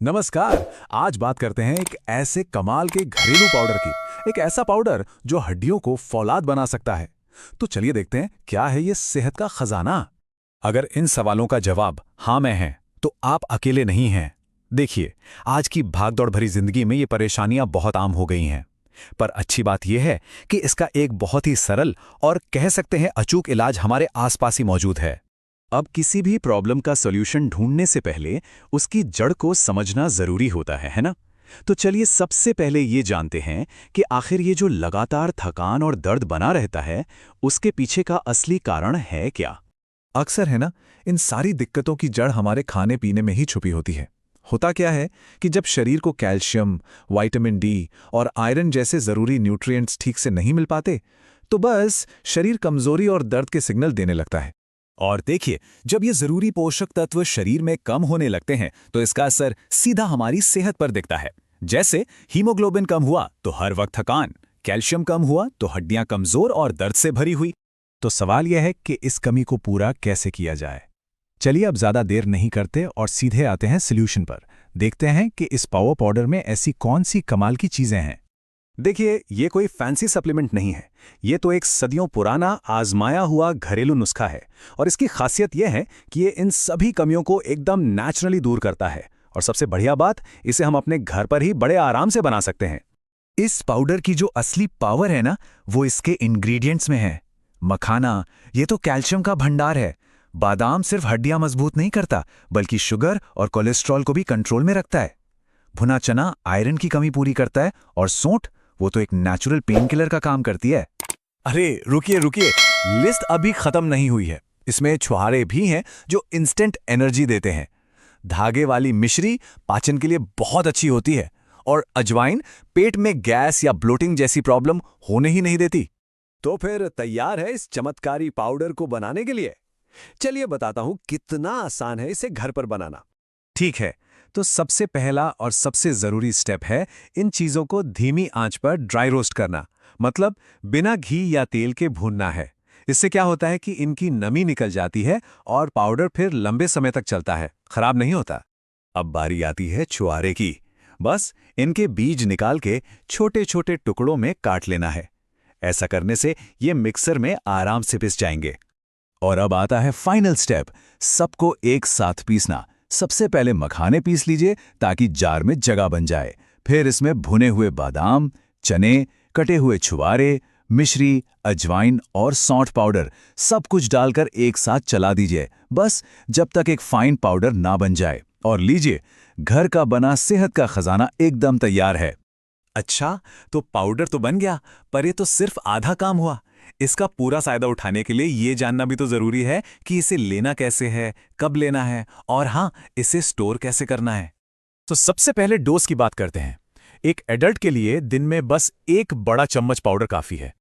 नमस्कार। आज बात करते हैं एक ऐसे कमाल के घरेलू पाउडर की। एक ऐसा पाउडर जो हड्डियों को फौलाद बना सकता है। तो चलिए देखते हैं क्या है ये सेहत का खजाना। अगर इन सवालों का जवाब हाँ में है तो आप अकेले नहीं हैं। देखिए, आज की भागदौड़ भरी जिंदगी में ये परेशानियां बहुत आम हो गई हैं। पर अच्छी बात यह है कि इसका एक बहुत ही सरल और कह सकते हैं अचूक इलाज हमारे आसपास ही मौजूद है। अब किसी भी प्रॉब्लम का सॉल्यूशन ढूंढने से पहले उसकी जड़ को समझना जरूरी होता है ना? तो चलिए सबसे पहले ये जानते हैं कि आखिर ये जो लगातार थकान और दर्द बना रहता है, उसके पीछे का असली कारण है क्या? अक्सर है ना, इन सारी दिक्कतों की जड़ हमारे खाने पीने में ही छुपी होती है। होता क्या है कि जब शरीर को कैल्शियम, विटामिन डी और आयरन जैसे जरूरी न्यूट्रिएंट्स ठीक से नहीं मिल पाते, तो बस शरीर कमजोरी और दर्द के सिग्नल देने लगता है। और देखिए, जब ये जरूरी पोषक तत्व शरीर में कम होने लगते हैं तो इसका असर सीधा हमारी सेहत पर दिखता है। जैसे हीमोग्लोबिन कम हुआ तो हर वक्त थकान, कैल्शियम कम हुआ तो हड्डियां कमजोर और दर्द से भरी हुई। तो सवाल यह है कि इस कमी को पूरा कैसे किया जाए। चलिए अब ज्यादा देर नहीं करते और सीधे आते हैं सॉल्यूशन पर। देखते हैं कि इस पावर पाउडर में ऐसी कौन सी कमाल की चीजें हैं। देखिए, ये कोई फैंसी सप्लीमेंट नहीं है। ये तो एक सदियों पुराना आजमाया हुआ घरेलू नुस्खा है। और इसकी खासियत यह है कि ये इन सभी कमियों को एकदम नेचुरली दूर करता है। और सबसे बढ़िया बात, इसे हम अपने घर पर ही बड़े आराम से बना सकते हैं। इस पाउडर की जो असली पावर है ना, वो इसके इंग्रेडिएंट्स में है। मखाना, ये तो कैल्शियम का भंडार है। बादाम सिर्फ हड्डियां मजबूत नहीं करता, बल्कि शुगर और कोलेस्ट्रॉल को भी कंट्रोल में रखता है। भुना चना आयरन की कमी पूरी करता है। और सौंठ, वो तो एक नेचुरल पेन किलर का काम करती है। अरे रुकिए रुकिए, लिस्ट अभी खत्म नहीं हुई है। इसमें छुहारे भी हैं जो इंस्टेंट एनर्जी देते हैं। धागे वाली मिश्री पाचन के लिए बहुत अच्छी होती है। और अजवाइन पेट में गैस या ब्लोटिंग जैसी प्रॉब्लम होने ही नहीं देती। तो फिर तैयार है इस चमत्कारी पाउडर को बनाने के लिए? चलिए बताता हूं कितना आसान है इसे घर पर बनाना। ठीक है, तो सबसे पहला और सबसे जरूरी स्टेप है इन चीजों को धीमी आंच पर ड्राई रोस्ट करना। मतलब बिना घी या तेल के भूनना है। इससे क्या होता है कि इनकी नमी निकल जाती है और पाउडर फिर लंबे समय तक चलता है, खराब नहीं होता। अब बारी आती है छुआरे की। बस इनके बीज निकाल के छोटे छोटे टुकड़ों में काट लेना है। ऐसा करने से ये मिक्सर में आराम से पिस जाएंगे। और अब आता है फाइनल स्टेप, सबको एक साथ पीसना। सबसे पहले मखाने पीस लीजिए ताकि जार में जगह बन जाए। फिर इसमें भुने हुए बादाम, चने, कटे हुए छुआरे, मिश्री, अजवाइन और सौंठ पाउडर सब कुछ डालकर एक साथ चला दीजिए, बस जब तक एक फाइन पाउडर ना बन जाए। और लीजिए, घर का बना सेहत का खजाना एकदम तैयार है। अच्छा, तो पाउडर तो बन गया, पर ये तो सिर्फ आधा काम हुआ। इसका पूरा फायदा उठाने के लिए ये जानना भी तो जरूरी है कि इसे लेना कैसे है, कब लेना है और हाँ, इसे स्टोर कैसे करना है। तो सबसे पहले डोज की बात करते हैं। एक एडल्ट के लिए दिन में बस एक बड़ा चम्मच पाउडर काफी है।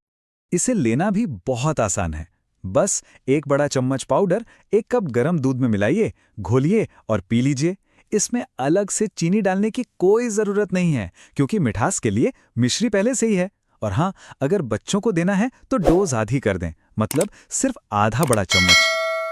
इसे लेना भी बहुत आसान है। बस एक बड़ा चम्मच पाउडर एक कप गर्म दूध में मिलाइए, घोलिए और पी लीजिए। इसमें अलग से चीनी डालने की कोई जरूरत नहीं है, क्योंकि मिठास के लिए मिश्री पहले से ही है। और हाँ, अगर बच्चों को देना है तो डोज आधी कर दें, मतलब सिर्फ आधा बड़ा चम्मच।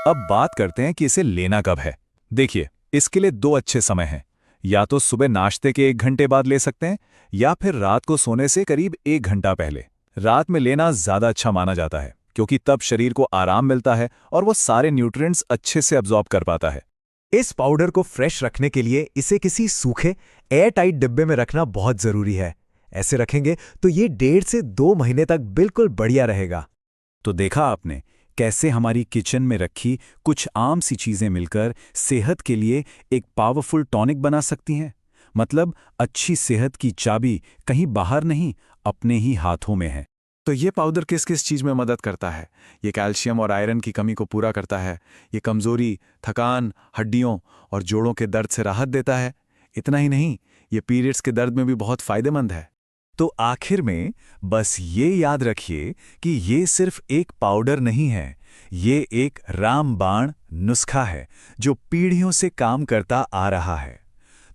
अब बात करते हैं कि इसे लेना कब है। देखिए, इसके लिए दो अच्छे समय हैं। या तो सुबह नाश्ते के 1 घंटे बाद ले सकते हैं, या फिर रात को सोने से करीब 1 घंटा पहले। रात में लेना ज्यादा अच्छा माना जाता है, क्योंकि तब शरीर को आराम मिलता है और वो सारे न्यूट्रिएंट्स अच्छे से अब्जॉर्ब कर पाता है। इस पाउडर को फ्रेश रखने के लिए इसे किसी सूखे एयर टाइट डिब्बे में रखना बहुत जरूरी है। ऐसे रखेंगे तो ये 1.5 से 2 महीने तक बिल्कुल बढ़िया रहेगा। तो देखा आपने कैसे हमारी किचन में रखी कुछ आम सी चीजें मिलकर सेहत के लिए एक पावरफुल टॉनिक बना सकती हैं। मतलब अच्छी सेहत की चाबी कहीं बाहर नहीं, अपने ही हाथों में है। तो ये पाउडर किस किस चीज में मदद करता है? ये कैल्शियम और आयरन की कमी को पूरा करता है। ये कमजोरी, थकान, हड्डियों और जोड़ों के दर्द से राहत देता है। इतना ही नहीं, ये पीरियड्स के दर्द में भी बहुत फायदेमंद है। तो आखिर में बस ये याद रखिए कि ये सिर्फ एक पाउडर नहीं है, ये एक रामबाण नुस्खा है जो पीढ़ियों से काम करता आ रहा है।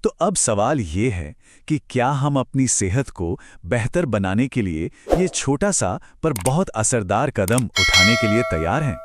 तो अब सवाल ये है कि क्या हम अपनी सेहत को बेहतर बनाने के लिए ये छोटा सा पर बहुत असरदार कदम उठाने के लिए तैयार हैं?